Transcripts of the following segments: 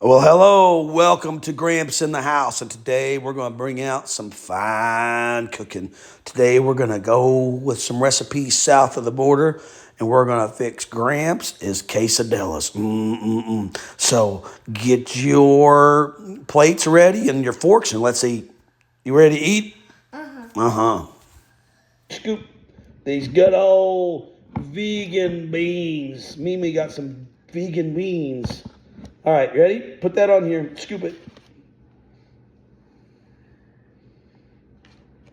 Well, hello, welcome to Gramps in the house, and today we're going to bring out some fine cooking. Today we're going to go with some recipes south of the border, and we're going to fix Gramps' quesadillas. So get your plates ready and your forks, and let's eat. You ready to eat? Uh-huh. Scoop these good old vegan beans. Mimi got some vegan beans. All right, ready? Put that on here. Scoop it.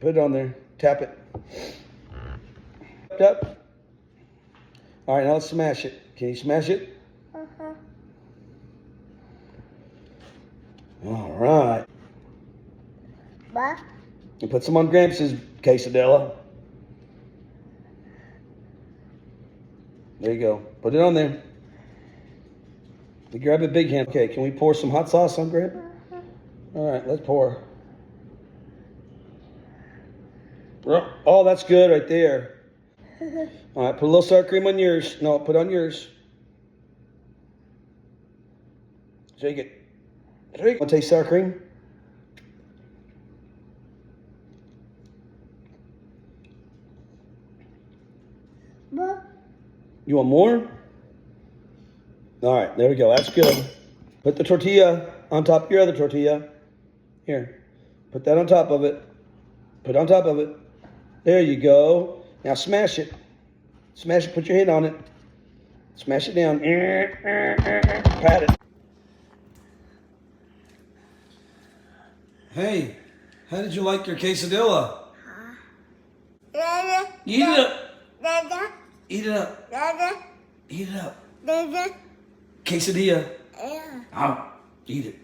Put it on there. Tap it. Up. All right, now let's smash it. Can you smash it? All right. What? And put some on Gramps' quesadilla. There you go. Put it on there. You grab a big hand. Okay, can we pour some hot sauce on Gramps? All right, let's pour. Oh, that's good right there. All right, put a little sour cream on yours. No, put on yours. Shake it. Shake it. Want to taste sour cream? What? You want more? All right, there we go. That's good. Put the tortilla on top of your other tortilla. Here, put that on top of it. Put it on top of it. There you go. Now smash it. Smash it. Put your hand on it. Smash it down. Pat it. Hey, how did you like your quesadilla? Eat it up. Eat it up. Eat it up. Quesadilla. Oh, eat it.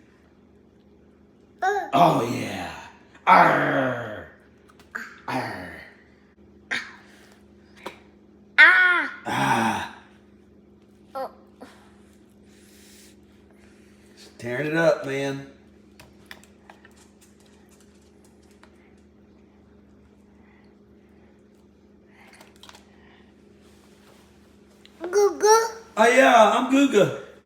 Oh, yeah. Arr. Arr. Ah. Just tearing it up, man. Google. Oh, yeah, I'm Guga.